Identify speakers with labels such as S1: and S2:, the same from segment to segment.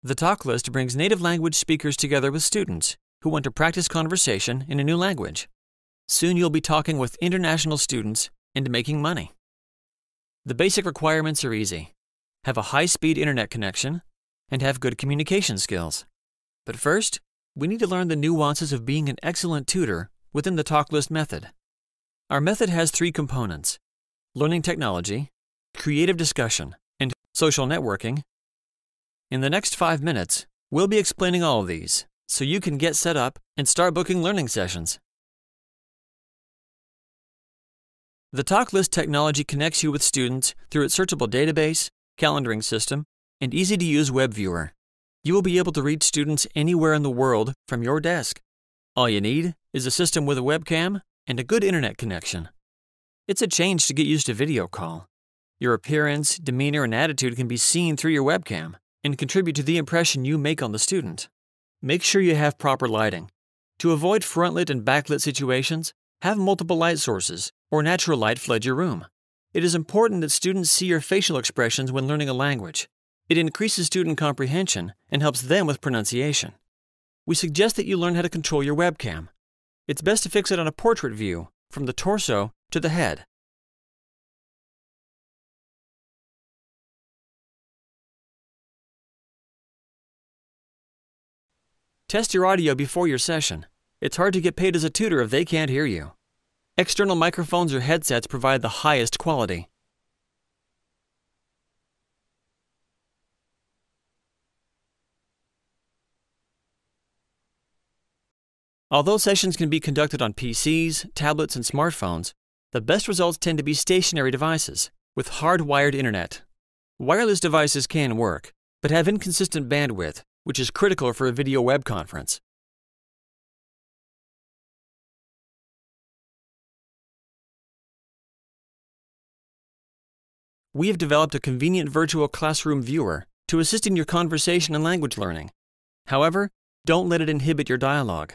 S1: The talk list brings native language speakers together with students who want to practice conversation in a new language. Soon you'll be talking with international students and making money. The basic requirements are easy. Have a high-speed internet connection and have good communication skills. But first, we need to learn the nuances of being an excellent tutor within the talk list method. Our method has 3 components: learning technology, creative discussion, and social networking. In the next 5 minutes, we'll be explaining all of these so you can get set up and start booking learning sessions. The talk list technology connects you with students through its searchable database, calendaring system, and easy-to-use web viewer. You will be able to reach students anywhere in the world from your desk. All you need is a system with a webcam and a good internet connection. It's a change to get used to video call. Your appearance, demeanor, and attitude can be seen through your webcam and contribute to the impression you make on the student. Make sure you have proper lighting. To avoid frontlit and backlit situations, have multiple light sources or natural light flood your room. It is important that students see your facial expressions when learning a language. It increases student comprehension and helps them with pronunciation. We suggest that you learn how to control your webcam. It's best to fix it on a portrait view, from the torso to the head. Test your audio before your session. It's hard to get paid as a tutor if they can't hear you. External microphones or headsets provide the highest quality. Although sessions can be conducted on PCs, tablets, and smartphones, the best results tend to be stationary devices with hardwired internet. Wireless devices can work, but have inconsistent bandwidth, which is critical for a video web conference. We have developed a convenient virtual classroom viewer to assist in your conversation and language learning. However, don't let it inhibit your dialogue.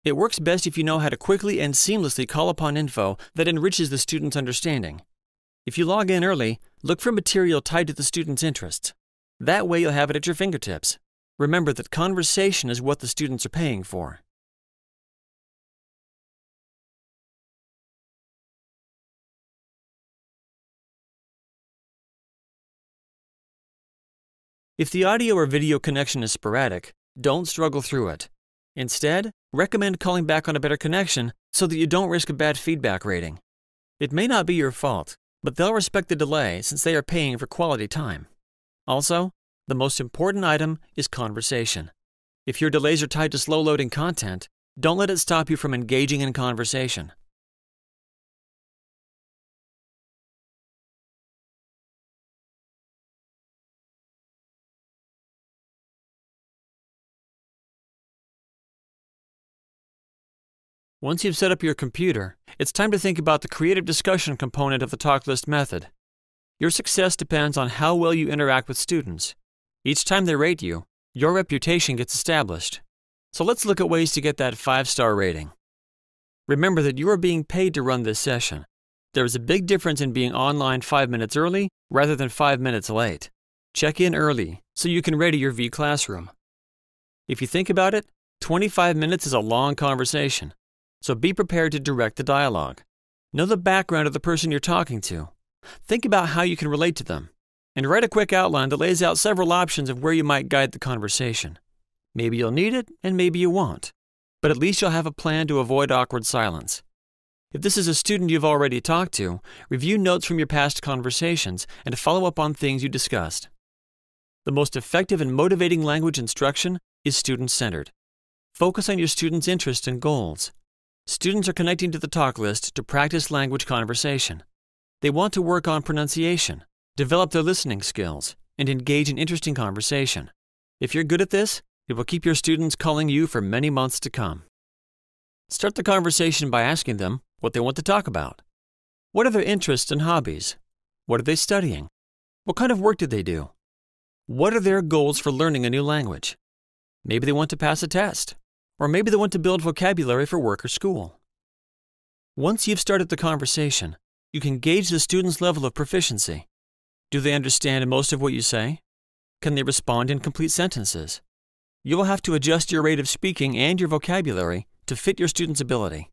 S1: It works best if you know how to quickly and seamlessly call upon info that enriches the student's understanding. If you log in early, look for material tied to the student's interests. That way you'll have it at your fingertips. Remember that conversation is what the students are paying for. If the audio or video connection is sporadic, don't struggle through it. Instead, recommend calling back on a better connection so that you don't risk a bad feedback rating. It may not be your fault, but they'll respect the delay since they are paying for quality time. Also, the most important item is conversation. If your delays are tied to slow-loading content, don't let it stop you from engaging in conversation. Once you've set up your computer, it's time to think about the creative discussion component of the talk list method. Your success depends on how well you interact with students. Each time they rate you, your reputation gets established. So let's look at ways to get that 5-star rating. Remember that you are being paid to run this session. There is a big difference in being online 5 minutes early rather than 5 minutes late. Check in early so you can ready your V-Classroom. If you think about it, 25 minutes is a long conversation. So be prepared to direct the dialogue. Know the background of the person you're talking to. Think about how you can relate to them. And write a quick outline that lays out several options of where you might guide the conversation. Maybe you'll need it, and maybe you won't. But at least you'll have a plan to avoid awkward silence. If this is a student you've already talked to, review notes from your past conversations and follow up on things you discussed. The most effective and motivating language instruction is student-centered. Focus on your students' interests and goals. Students are connecting to the talk list to practice language conversation. They want to work on pronunciation, develop their listening skills, and engage in interesting conversation. If you're good at this, it will keep your students calling you for many months to come. Start the conversation by asking them what they want to talk about. What are their interests and hobbies? What are they studying? What kind of work do they do? What are their goals for learning a new language? Maybe they want to pass a test. Or maybe they want to build vocabulary for work or school. Once you've started the conversation, you can gauge the student's level of proficiency. Do they understand most of what you say? Can they respond in complete sentences? You will have to adjust your rate of speaking and your vocabulary to fit your student's ability.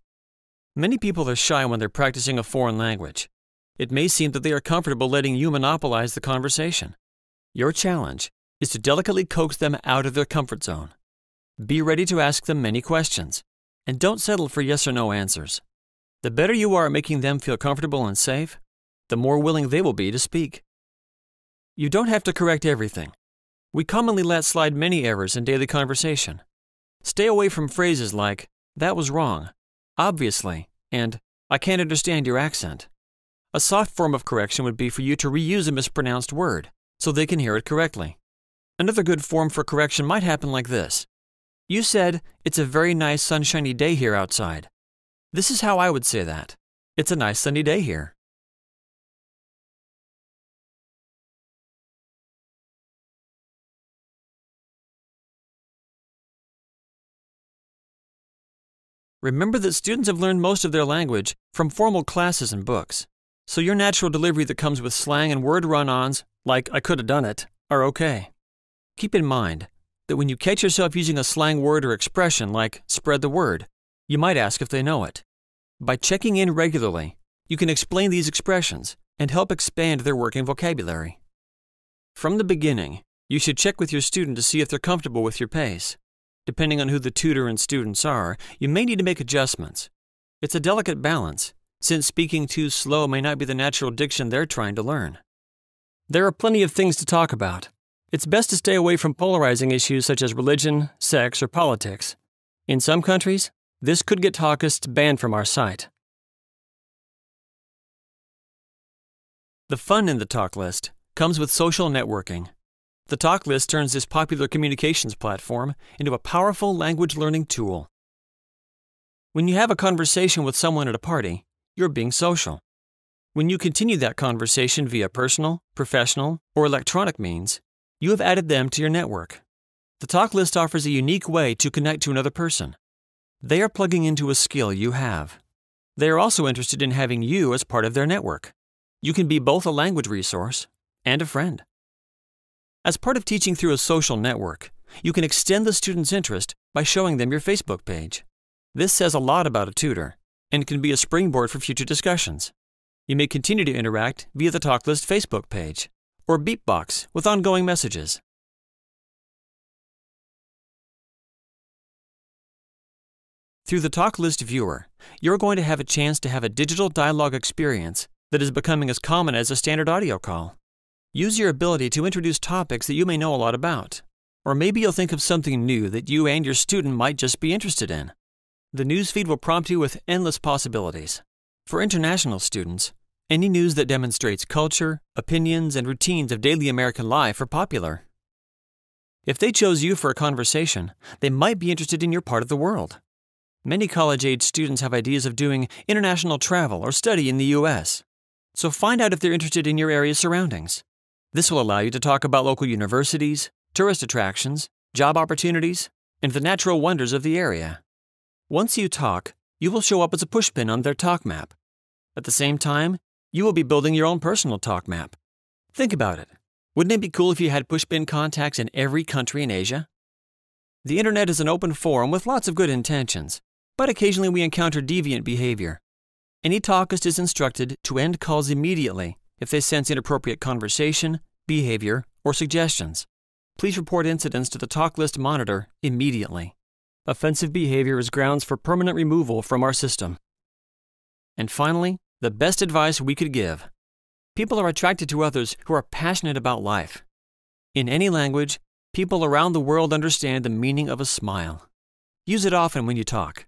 S1: Many people are shy when they're practicing a foreign language. It may seem that they are comfortable letting you monopolize the conversation. Your challenge is to delicately coax them out of their comfort zone. Be ready to ask them many questions, and don't settle for yes or no answers. The better you are at making them feel comfortable and safe, the more willing they will be to speak. You don't have to correct everything. We commonly let slide many errors in daily conversation. Stay away from phrases like, "That was wrong," "obviously," and "I can't understand your accent." A soft form of correction would be for you to reuse a mispronounced word, so they can hear it correctly. Another good form for correction might happen like this. You said, "It's a very nice sunshiny day here outside." This is how I would say that. "It's a nice sunny day here." Remember that students have learned most of their language from formal classes and books, so your natural delivery that comes with slang and word run-ons, like "I could have done it," are okay. Keep in mind that when you catch yourself using a slang word or expression like "spread the word," you might ask if they know it. By checking in regularly, you can explain these expressions and help expand their working vocabulary. From the beginning, you should check with your student to see if they're comfortable with your pace. Depending on who the tutor and students are, you may need to make adjustments. It's a delicate balance, since speaking too slow may not be the natural diction they're trying to learn. There are plenty of things to talk about. It's best to stay away from polarizing issues such as religion, sex, or politics. In some countries, this could get talkists banned from our site. The fun in the talk list comes with social networking. The talk list turns this popular communications platform into a powerful language learning tool. When you have a conversation with someone at a party, you're being social. When you continue that conversation via personal, professional, or electronic means, you have added them to your network. The talk list offers a unique way to connect to another person. They are plugging into a skill you have. They are also interested in having you as part of their network. You can be both a language resource and a friend. As part of teaching through a social network, you can extend the student's interest by showing them your Facebook page. This says a lot about a tutor and can be a springboard for future discussions. You may continue to interact via the talk list Facebook page or Beatbox with ongoing messages. Through the talk list viewer, you're going to have a chance to have a digital dialogue experience that is becoming as common as a standard audio call. Use your ability to introduce topics that you may know a lot about, or maybe you'll think of something new that you and your student might just be interested in. The newsfeed will prompt you with endless possibilities. For international students, any news that demonstrates culture, opinions, and routines of daily American life are popular. If they chose you for a conversation, they might be interested in your part of the world. Many college-age students have ideas of doing international travel or study in the U.S., so find out if they're interested in your area's surroundings. This will allow you to talk about local universities, tourist attractions, job opportunities, and the natural wonders of the area. Once you talk, you will show up as a pushpin on their talk map. At the same time, you will be building your own personal talk map. Think about it. Wouldn't it be cool if you had pushpin contacts in every country in Asia? The internet is an open forum with lots of good intentions, but occasionally we encounter deviant behavior. Any talkist is instructed to end calls immediately if they sense inappropriate conversation, behavior, or suggestions. Please report incidents to the talk list monitor immediately. Offensive behavior is grounds for permanent removal from our system. And finally, the best advice we could give. People are attracted to others who are passionate about life. In any language, people around the world understand the meaning of a smile. Use it often when you talk.